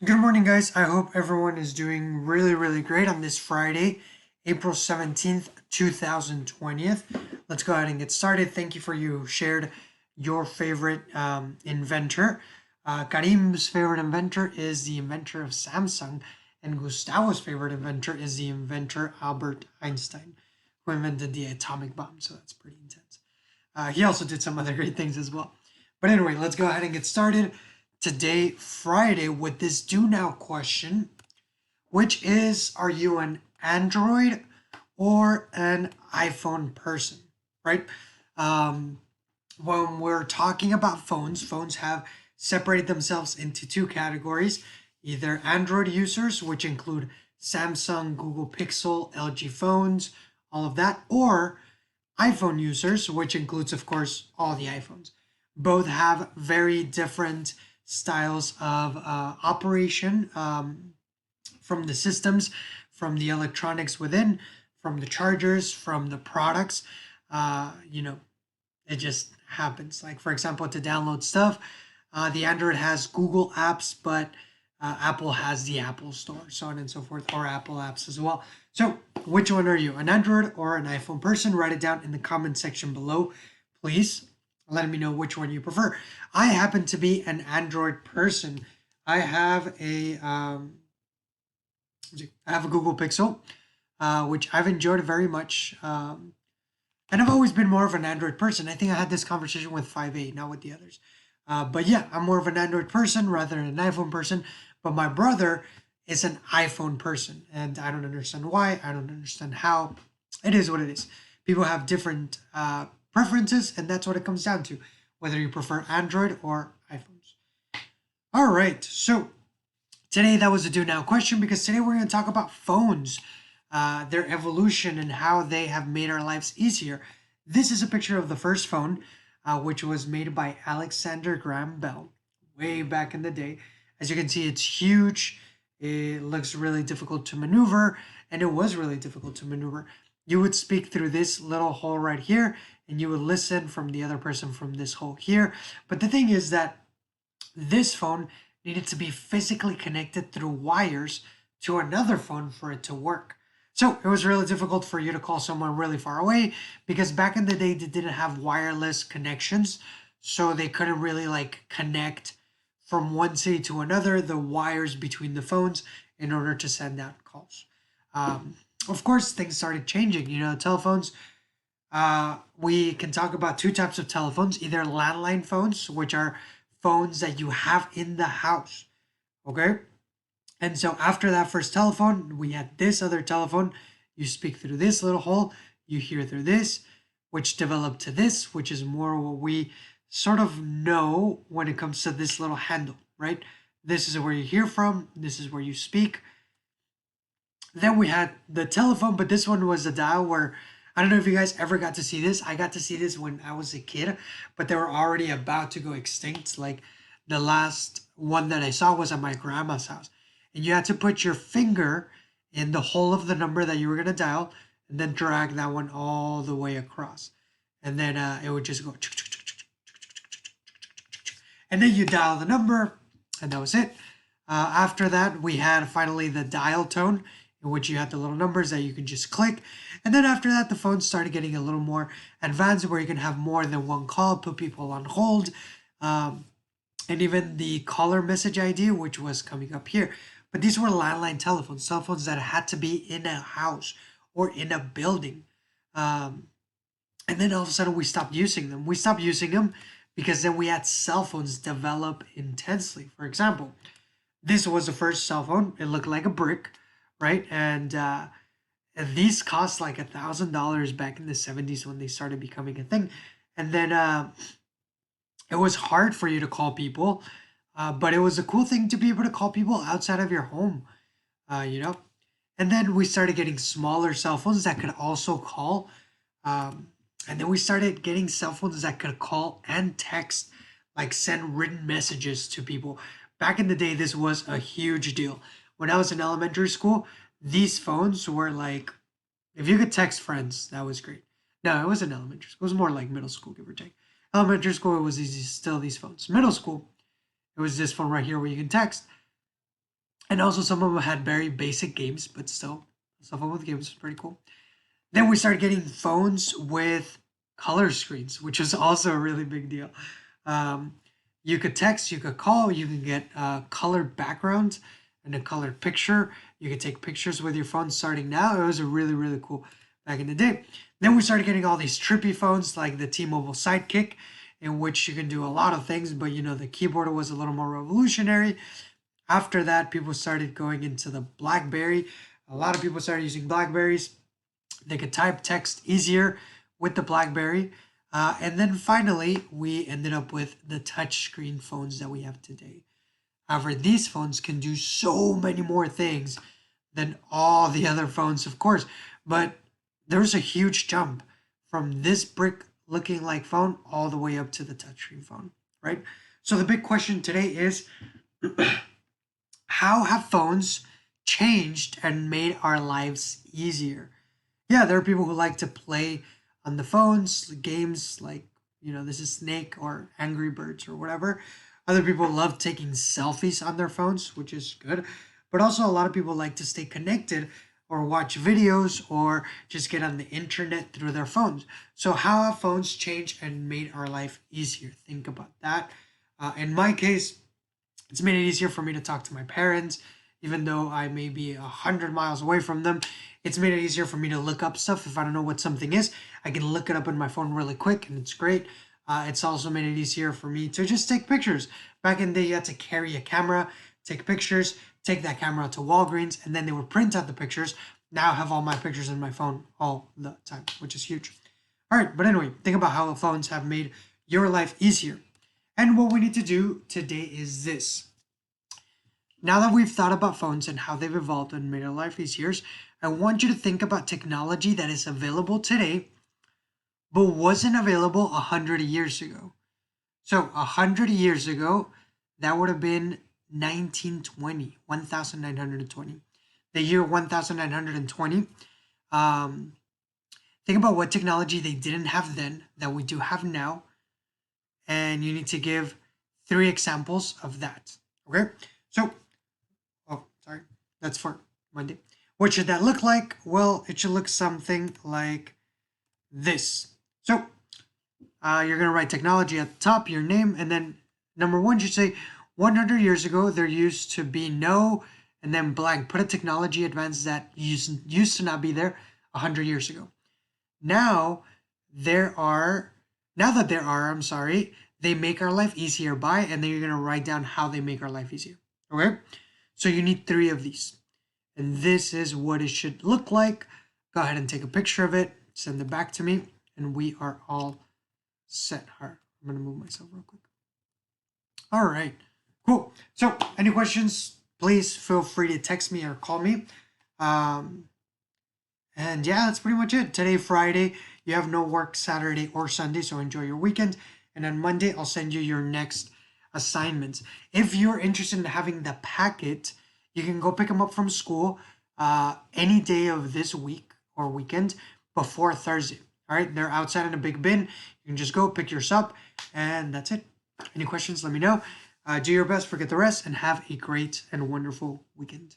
Good morning, guys. I hope everyone is doing really great on this Friday, April 17th, 2020. Let's go ahead and get started. Thank you for you shared your favorite inventor. Karim's favorite inventor is the inventor of Samsung, and Gustavo's favorite inventor is the inventor Albert Einstein, who invented the atomic bomb. So that's pretty intense. He also did some other great things as well. But anyway, let's go ahead and get started today, Friday, with this do now question, which is, are you an Android or an iPhone person, right? Um, when we're talking about phones have separated themselves into two categories, either Android users, which include Samsung, Google Pixel, LG phones, all of that, or iPhone users, which includes, of course, all the iPhones. Both have very different styles of operation, from the systems, from the electronics within, from the chargers, from the products. Uh, you know, it just happens. Like, for example, to download stuff, the Android has Google apps, but Apple has the Apple Store, so on and so forth, or Apple apps as well. So, which one are you, an Android or an iPhone person? Write it down in the comment section below, please. Let me know which one you prefer. I happen to be an Android person. I have a Google Pixel, which I've enjoyed very much. And I've always been more of an Android person. I think I had this conversation with 5A, not with the others. But yeah, I'm more of an Android person rather than an iPhone person. But my brother is an iPhone person, and I don't understand why. I don't understand how. It is what it is. People have different preferences, and that's what it comes down to, whether you prefer Android or iPhones. All right, so today that was a do now question because today we're going to talk about phones, their evolution, and how they have made our lives easier. This is a picture of the first phone, which was made by Alexander Graham Bell way back in the day. As you can see, it's huge. It looks really difficult to maneuver, and it was really difficult to maneuver. You would speak through this little hole right here, and you would listen from the other person from this hole here. But the thing is that this phone needed to be physically connected through wires to another phone for it to work. So it was really difficult for you to call someone really far away because back in the day they didn't have wireless connections, so they couldn't really like connect from one city to another the wires between the phones in order to send out calls. Of course, things started changing. Telephones. We can talk about two types of telephones: either landline phones, which are phones that you have in the house. Okay. And so after that first telephone, we had this other telephone. You speak through this little hole, you hear through this, which developed to this, which is more what we sort of know when it comes to this little handle, right? This is where you hear from, this is where you speak. Then we had the telephone, but this one was a dial where I don't know if you guys ever got to see this. I got to see this when I was a kid, but they were already about to go extinct. Like the last one that I saw was at my grandma's house. And you had to put your finger in the hole of the number that you were going to dial and then drag that one all the way across. And then it would just go. And then you dial the number, and that was it. After that, we had finally the dial tone, in which you had the little numbers that you can just click. And then after that, the phones started getting a little more advanced where you can have more than one call, put people on hold, and even the caller message ID, which was coming up here. But these were landline telephones, cell phones that had to be in a house or in a building. Um, and then all of a sudden, we stopped using them. We stopped using them because then we had cell phones develop intensely. For example, this was the first cell phone. It looked like a brick, right? And these cost like $1,000 back in the 70s when they started becoming a thing. And then it was hard for you to call people, but it was a cool thing to be able to call people outside of your home, uh, you know? And then we started getting smaller cell phones that could also call. Um, and then we started getting cell phones that could call and text, like send written messages to people. Back in the day, this was a huge deal. When I was in elementary school, these phones were like, if you could text friends, that was great. No, it wasn't elementary school. It was more like middle school, give or take. Elementary school, it was easy, still these phones. Middle school, it was this phone right here where you can text. And also some of them had very basic games, but still, some fun with games was pretty cool. Then we started getting phones with color screens, which was also a really big deal. Um, you could text, you could call, you can get colored backgrounds and a colored picture. You could take pictures with your phone starting now. It was a really, really cool back in the day. Then we started getting all these trippy phones like the T-Mobile Sidekick, in which you can do a lot of things, but the keyboard was a little more revolutionary. After that, people started going into the BlackBerry. A lot of people started using Blackberries. They could type text easier with the BlackBerry. And then finally, we ended up with the touchscreen phones that we have today. However, these phones can do so many more things than all the other phones, of course. But there's a huge jump from this brick looking like phone all the way up to the touchscreen phone, right? So the big question today is how have phones changed and made our lives easier? Yeah, there are people who like to play on the phones, games like, this is Snake or Angry Birds or whatever. Other people love taking selfies on their phones, which is good. But also, a lot of people like to stay connected or watch videos or just get on the internet through their phones. So, how have phones changed and made our life easier? Think about that. In my case, it's made it easier for me to talk to my parents, even though I may be 100 miles away from them. It's made it easier for me to look up stuff. If I don't know what something is, I can look it up in my phone really quick, and it's great. It's also made it easier for me to just take pictures. Back in the day, you had to carry a camera, take pictures, take that camera to Walgreens, and then they would print out the pictures. Now I have all my pictures in my phone all the time, which is huge. All right, but anyway, think about how phones have made your life easier. And what we need to do today is this. Now that we've thought about phones and how they've evolved and made our life easier, I want you to think about technology that is available today, but wasn't available 100 years ago. So 100 years ago, that would have been 1920, 1920. The year 1920. Um, think about what technology they didn't have then that we do have now, and you need to give 3 examples of that. Okay, so sorry, that's for Monday. What should that look like? Well, it should look something like this. So you're going to write technology at the top, your name, and then number 1 should say 100 years ago there used to be no, and then blank. Put a technology advance that used to not be there 100 years ago. Now that there are, I'm sorry, they make our life easier by, and then you're going to write down how they make our life easier. Okay? So you need 3 of these. And this is what it should look like. Go ahead and take a picture of it, send it back to me, and we are all set. All right, I'm going to move myself real quick. All right, cool. So any questions, please feel free to text me or call me. And yeah, that's pretty much it. Today, Friday, you have no work Saturday or Sunday, so enjoy your weekend. And on Monday, I'll send you your next assignments. If you're interested in having the packet, you can go pick them up from school any day of this week or weekend before Thursday. All right, they're outside in a big bin. You can just go pick yours up, and that's it. Any questions, let me know. Do your best, forget the rest, and have a great and wonderful weekend.